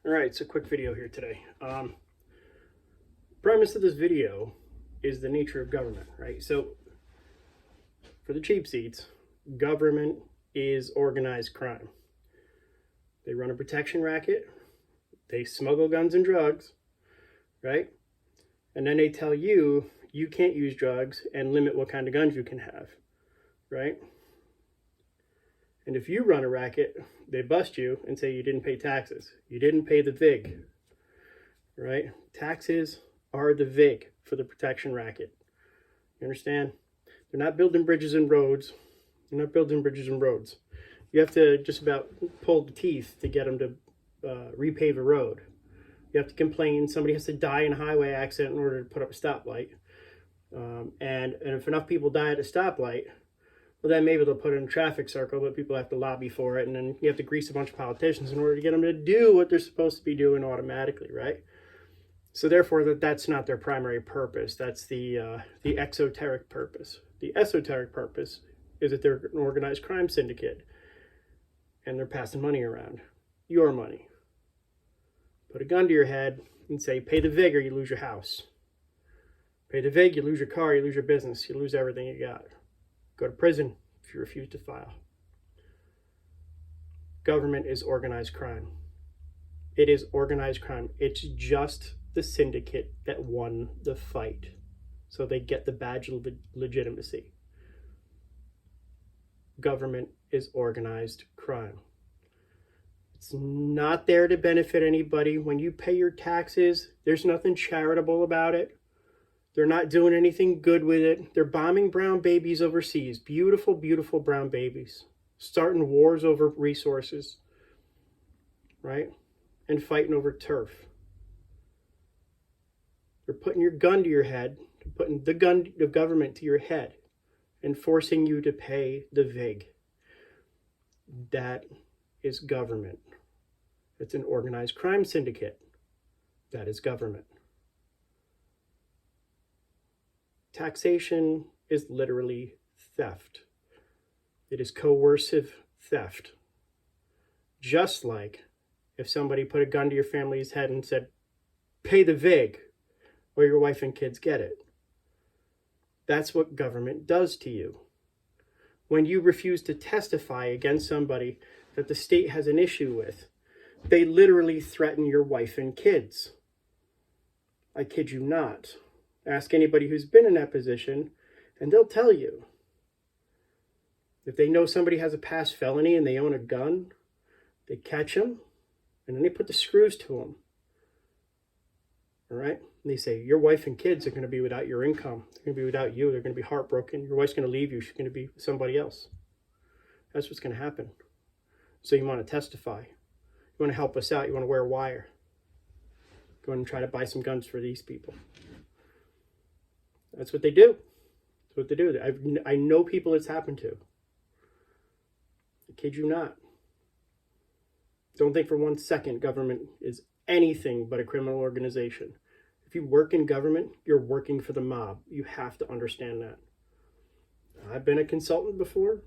All right, it's a quick video here today. Premise of this video is the nature of government, right? So for the cheap seats, government is organized crime. They run a protection racket, they smuggle guns and drugs, right? And then they tell you you can't use drugs and limit what kind of guns you can have, right? And if you run a racket, they bust you and say you didn't pay taxes. You didn't pay the VIG, right? Taxes are the VIG for the protection racket. You understand? They're not building bridges and roads. They're not building bridges and roads. You have to just about pull the teeth to get them to repave a road. You have to complain. Somebody has to die in a highway accident in order to put up a stoplight. And if enough people die at a stoplight, well, then maybe they'll put it in a traffic circle, but people have to lobby for it, and then you have to grease a bunch of politicians in order to get them to do what they're supposed to be doing automatically, right? So therefore, that's not their primary purpose. That's the exoteric purpose. The esoteric purpose is that they're an organized crime syndicate, and they're passing money around. Your money. Put a gun to your head and say, pay the VIG or you lose your house. Pay the VIG, you lose your car, you lose your business, you lose everything you got. Go to prison if you refuse to file. Government is organized crime. It is organized crime. It's just the syndicate that won the fight. So they get the badge of legitimacy. Government is organized crime. It's not there to benefit anybody. When you pay your taxes, there's nothing charitable about it. They're not doing anything good with it. They're bombing brown babies overseas. Beautiful, beautiful brown babies. Starting wars over resources, right? And fighting over turf. They're putting your gun to your head, putting the gun of government to your head, and forcing you to pay the VIG. That is government. It's an organized crime syndicate. That is government. Taxation is literally theft. It is coercive theft. Just like if somebody put a gun to your family's head and said, pay the VIG, or your wife and kids get it. That's what government does to you. When you refuse to testify against somebody that the state has an issue with, they literally threaten your wife and kids. I kid you not. Ask anybody who's been in that position, and they'll tell you. If they know somebody has a past felony and they own a gun, they catch them, and then they put the screws to them. All right? And they say, your wife and kids are going to be without your income. They're going to be without you. They're going to be heartbroken. Your wife's going to leave you. She's going to be with somebody else. That's what's going to happen. So you want to testify. You want to help us out. You want to wear a wire. Go and try to buy some guns for these people. That's what they do. That's what they do. I know people it's happened to. I kid you not. Don't think for 1 second government is anything but a criminal organization. If you work in government, you're working for the mob. You have to understand that. I've been a consultant before.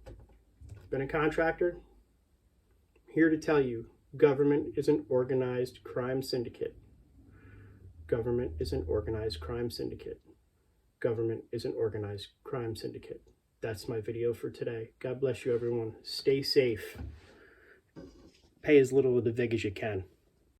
I've been a contractor. I'm here to tell you, government is an organized crime syndicate. Government is an organized crime syndicate. Government is an organized crime syndicate. That's my video for today. God bless you, everyone. Stay safe. Pay as little of the VIG as you can.